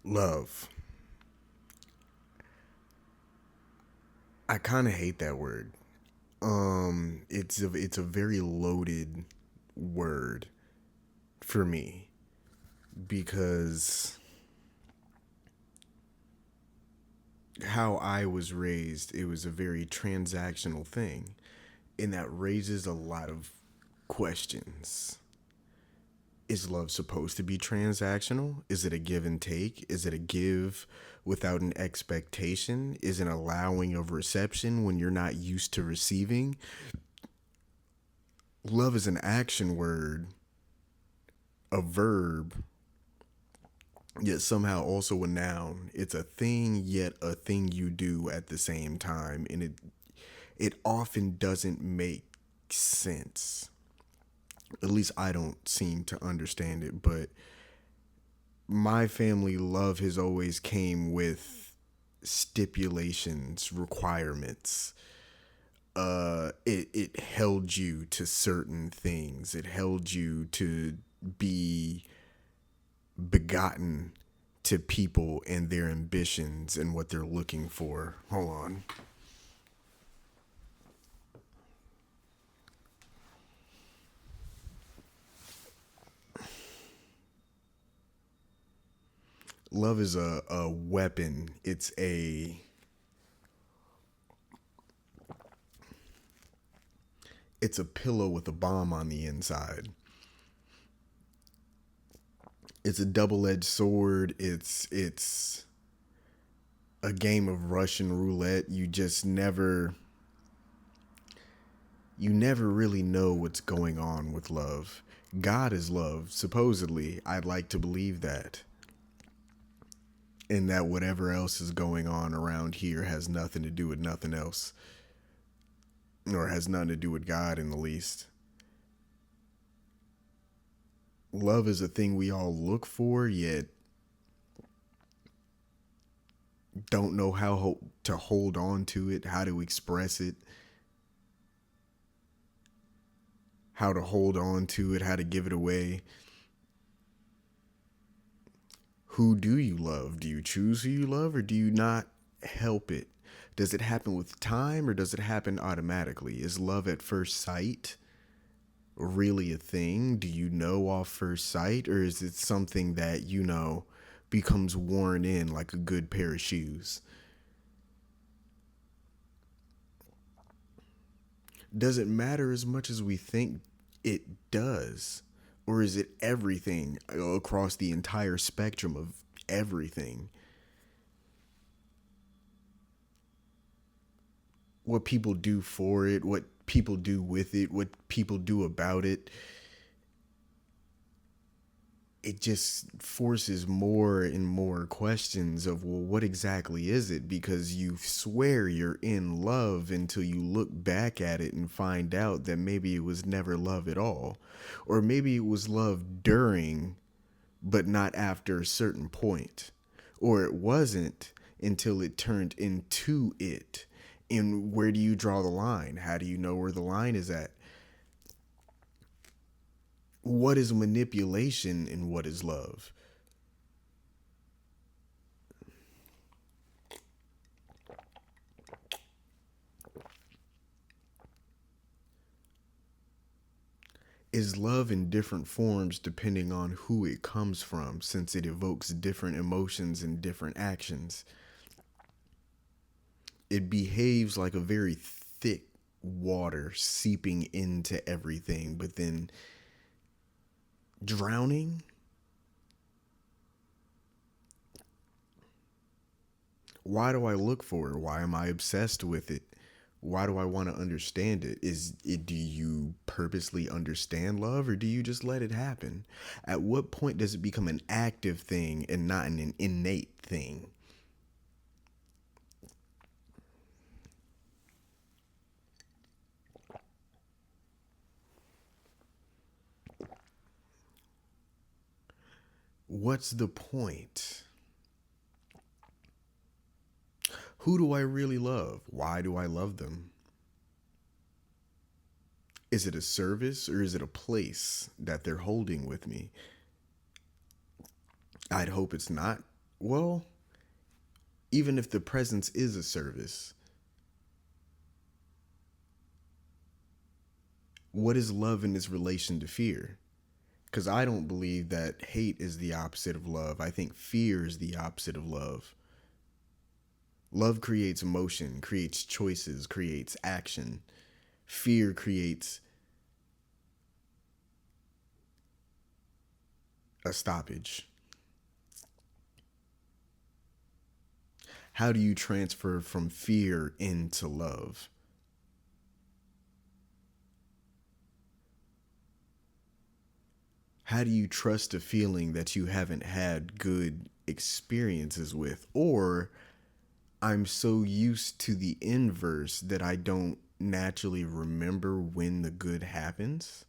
Love. I kind of hate that word. It's a very loaded word for me because how I was raised, it was a very transactional thing, and that raises a lot of questions. Is love supposed to be transactional? Is it a give and take? Is it a give without an expectation? Is it allowing of reception when you're not used to receiving? Love is an action word, a verb, yet somehow also a noun. It's a thing, yet a thing you do at the same time, and it often doesn't make sense. At least I don't seem to understand it, but my family love has always came with stipulations, requirements. It held you to certain things. It held you to be begotten to people and their ambitions and what they're looking for. Hold on. Love is a weapon. It's a pillow with a bomb on the inside. It's a double-edged sword. It's a game of Russian roulette. You never really know what's going on with love. God is love, supposedly. I'd like to believe that. And that whatever else is going on around here has nothing to do with nothing else. Or has nothing to do with God in the least. Love is a thing we all look for, yet don't know how to hold on to it, how to express it, how to hold on to it, how to give it away. Who do you love? Do you choose who you love or do you not help it? Does it happen with time or does it happen automatically? Is love at first sight really a thing? Do you know off first sight or is it something that, becomes worn in like a good pair of shoes? Does it matter as much as we think it does? Or is it everything across the entire spectrum of everything? What people do for it, what people do with it, what people do about it, it just forces more and more questions of, well, what exactly is it? Because you swear you're in love until you look back at it and find out that maybe it was never love at all. Or maybe it was love during, but not after a certain point. Or it wasn't until it turned into it. And where do you draw the line? How do you know where the line is at? What is manipulation and what is love? Is love in different forms depending on who it comes from, since it evokes different emotions and different actions. It behaves like a very thick water seeping into everything, but then drowning. Why do I look for it? Why am I obsessed with it? Why do I want to understand it? Do you purposely understand love or do you just let it happen? At what point does it become an active thing and not an innate thing? What's the point? Who do I really love? Why do I love them? Is it a service or is it a place that they're holding with me? I'd hope it's not Well, even if the presence is a service, what is love in its relation to fear? Because I don't believe that hate is the opposite of love. I think fear is the opposite of love. Love creates emotion, creates choices, creates action. Fear creates a stoppage. How do you transfer from fear into love? How do you trust a feeling that you haven't had good experiences with? Or I'm so used to the inverse that I don't naturally remember when the good happens.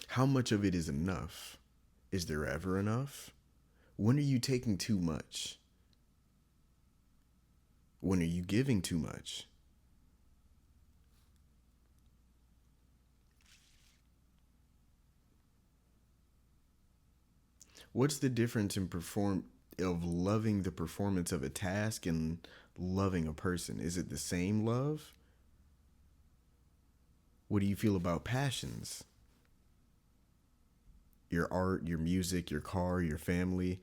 How much of it is enough? Is there ever enough? When are you taking too much? When are you giving too much? What's the difference in perform of loving the performance of a task and loving a person? Is it the same love? What do you feel about passions? Your art, your music, your car, your family?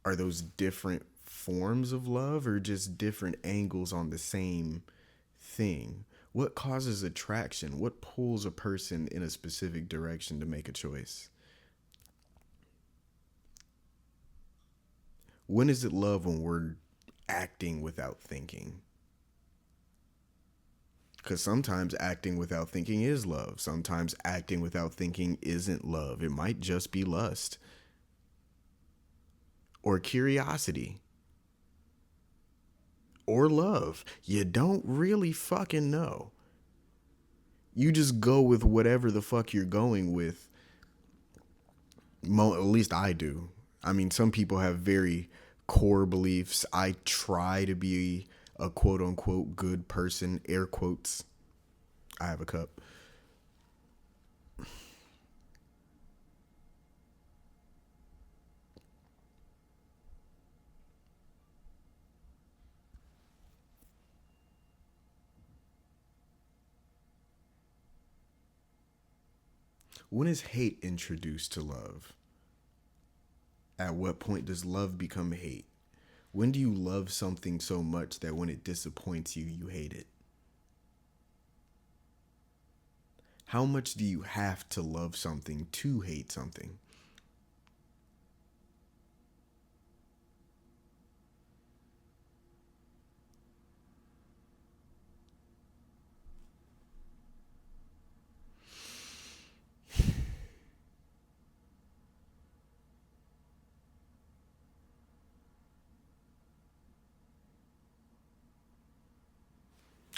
Are those different forms of love or just different angles on the same thing? What causes attraction? What pulls a person in a specific direction to make a choice? When is it love when we're acting without thinking? Because sometimes acting without thinking is love. Sometimes acting without thinking isn't love. It might just be lust or curiosity or love. You don't really fucking know. You just go with whatever the fuck you're going with. At least I do. I mean, some people have very core beliefs. I try to be a quote unquote good person, air quotes. I have a cup. When is hate introduced to love? At what point does love become hate? When do you love something so much that when it disappoints you, you hate it? How much do you have to love something to hate something?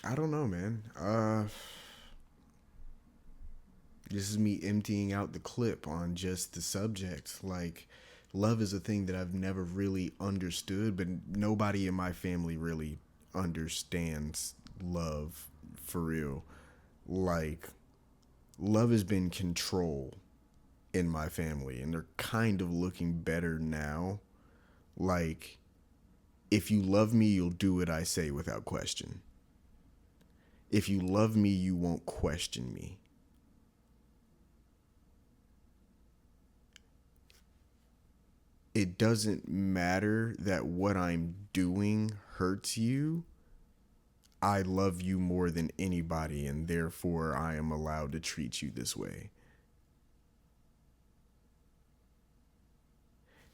I don't know, man. This is me emptying out the clip on just the subject. Like, love is a thing that I've never really understood, but nobody in my family really understands love for real. Like, love has been control in my family, and they're kind of looking better now. Like, if you love me, you'll do what I say without question. If you love me, you won't question me. It doesn't matter that what I'm doing hurts you. I love you more than anybody, and therefore I am allowed to treat you this way.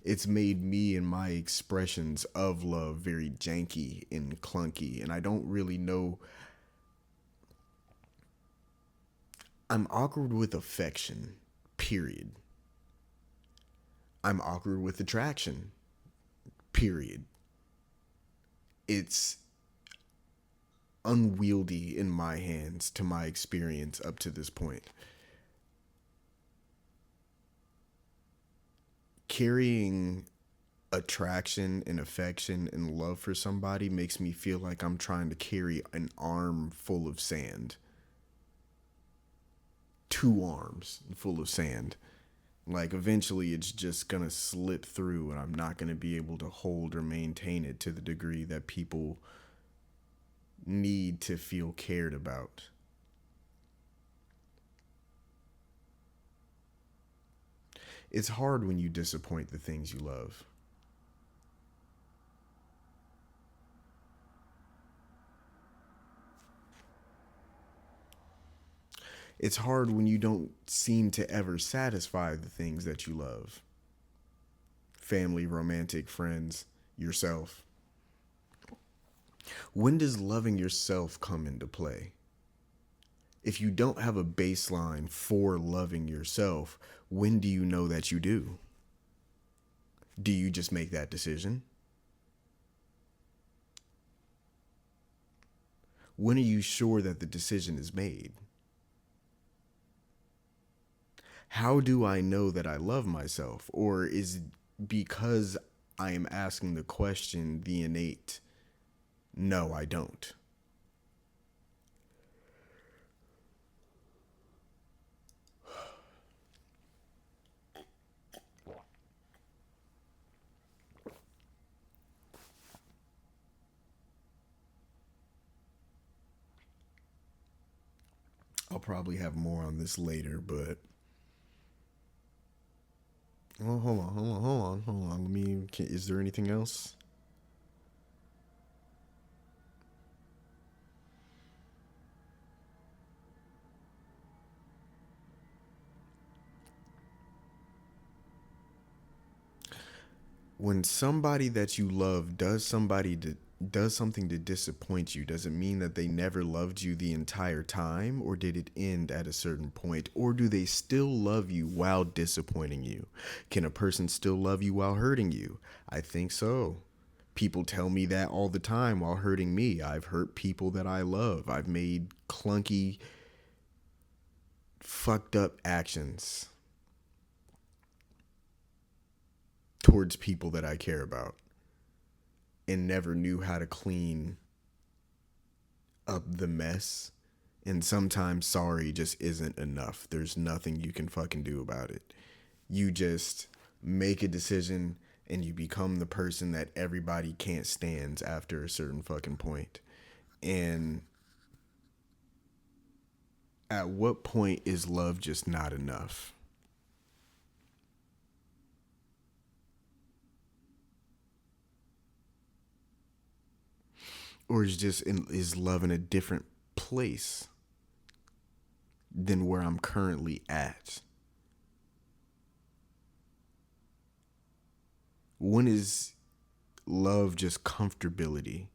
It's made me and my expressions of love very janky and clunky, and I don't really know. I'm awkward with affection, period. I'm awkward with attraction, period. It's unwieldy in my hands to my experience up to this point. Carrying attraction and affection and love for somebody makes me feel like I'm trying to carry an arm full of sand. 2 arms full of sand. Like eventually it's just gonna slip through and I'm not gonna be able to hold or maintain it to the degree that people need to feel cared about. It's hard when you disappoint the things you love. It's hard when you don't seem to ever satisfy the things that you love. Family, romantic, friends, yourself. When does loving yourself come into play? If you don't have a baseline for loving yourself, when do you know that you do? Do you just make that decision? When are you sure that the decision is made? How do I know that I love myself? Or is because I am asking the question the innate, no, I don't? I'll probably have more on this later, but well, hold on. Let me. Is there anything else? When somebody that you love does something to disappoint you, does it mean that they never loved you the entire time, or did it end at a certain point, or do they still love you while disappointing you? Can a person still love you while hurting you? I think so. People tell me that all the time while hurting me. I've hurt people that I love. I've made clunky, fucked up actions towards people that I care about and never knew how to clean up the mess. And sometimes sorry just isn't enough. There's nothing you can fucking do about it. You just make a decision and you become the person that everybody can't stand after a certain fucking point. And at what point is love just not enough? Or is love in a different place than where I'm currently at? When is love just comfortability?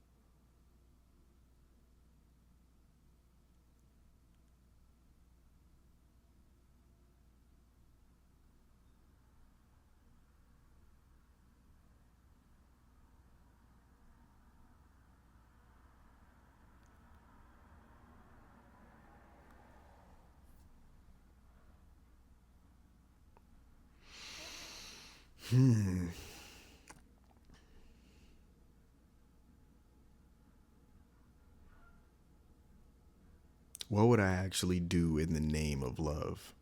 What would I actually do in the name of love?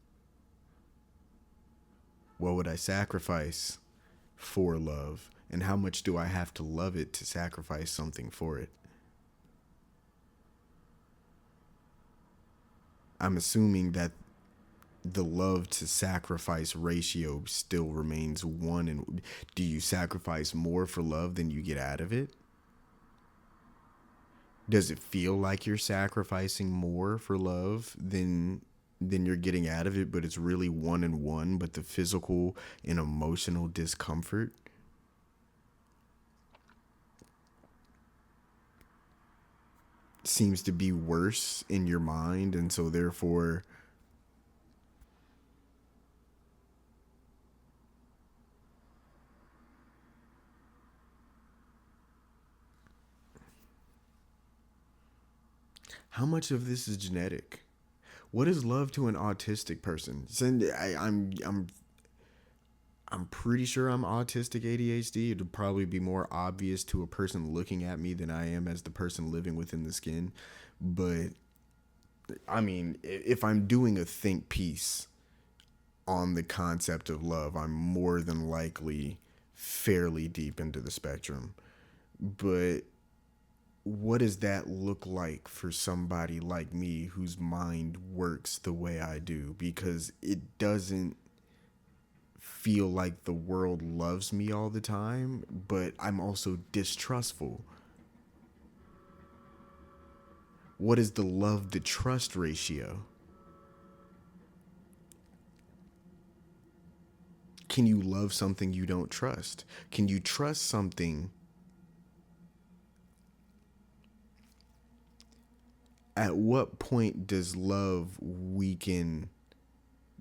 What would I sacrifice for love? And how much do I have to love it to sacrifice something for it? I'm assuming that the love to sacrifice ratio still remains one. And do you sacrifice more for love than you get out of it? Does it feel like you're sacrificing more for love than you're getting out of it, but it's really one and one, but the physical and emotional discomfort seems to be worse in your mind, and so therefore how much of this is genetic? What is love to an autistic person? I'm pretty sure I'm autistic ADHD. It'd probably be more obvious to a person looking at me than I am as the person living within the skin. But I mean, if I'm doing a think piece on the concept of love, I'm more than likely fairly deep into the spectrum. But what does that look like for somebody like me whose mind works the way I do? Because it doesn't feel like the world loves me all the time, but I'm also distrustful. What is the love to trust ratio? Can you love something you don't trust? Can you trust something? At what point does love weaken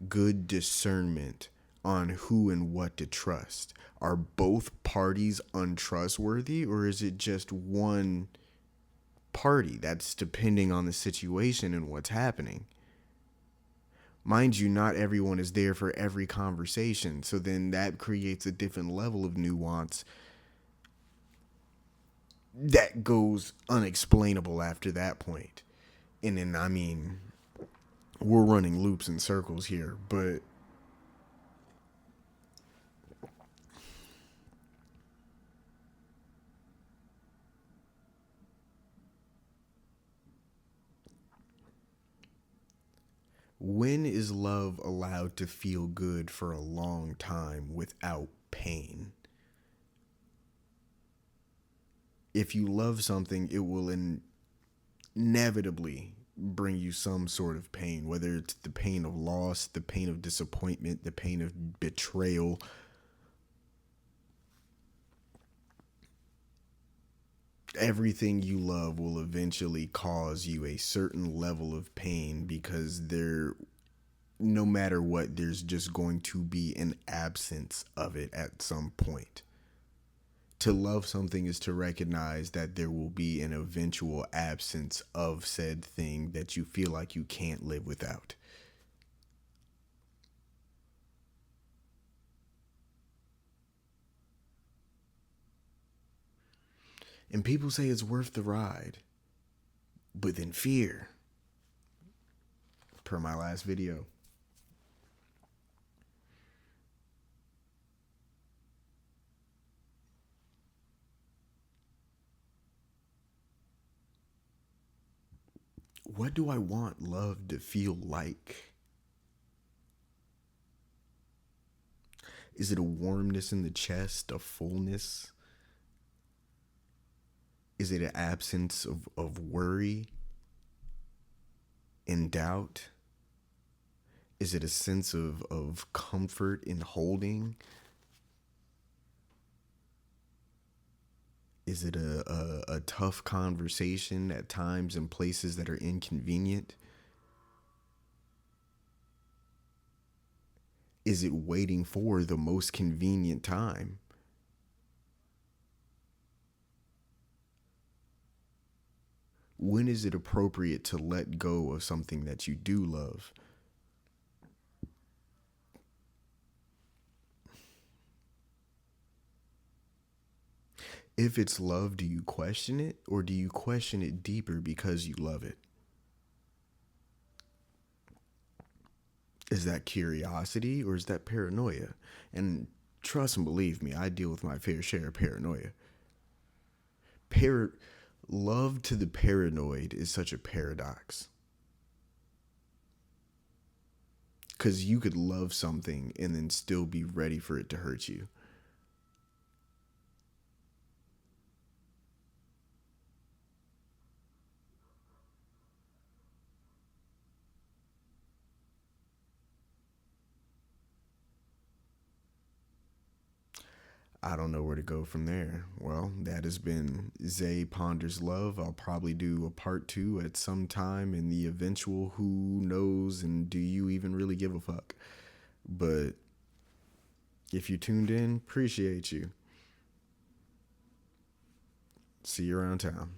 good discernment on who and what to trust? Are both parties untrustworthy, or is it just one party? That's depending on the situation and what's happening. Mind you, not everyone is there for every conversation, so then that creates a different level of nuance that goes unexplainable after that point. And then, I mean, we're running loops in circles here, but when is love allowed to feel good for a long time without pain? If you love something, it will inevitably bring you some sort of pain, whether it's the pain of loss, the pain of disappointment, the pain of betrayal. Everything you love will eventually cause you a certain level of pain because no matter what, there's just going to be an absence of it at some point. To love something is to recognize that there will be an eventual absence of said thing that you feel like you can't live without. And people say it's worth the ride, but then fear, per my last video. What do I want love to feel like? Is it a warmness in the chest, a fullness? Is it an absence of worry and doubt? Is it a sense of comfort in holding? Is it a tough conversation at times in places that are inconvenient? Is it waiting for the most convenient time? When is it appropriate to let go of something that you do love? If it's love, do you question it, or do you question it deeper because you love it? Is that curiosity or is that paranoia? And trust and believe me, I deal with my fair share of paranoia. Par- Love to the paranoid is such a paradox. Because you could love something and then still be ready for it to hurt you. I don't know where to go from there. Well, that has been Xāi Ponders Love. I'll probably do a part two at some time in the eventual who knows and do you even really give a fuck. But if you tuned in, appreciate you. See you around town.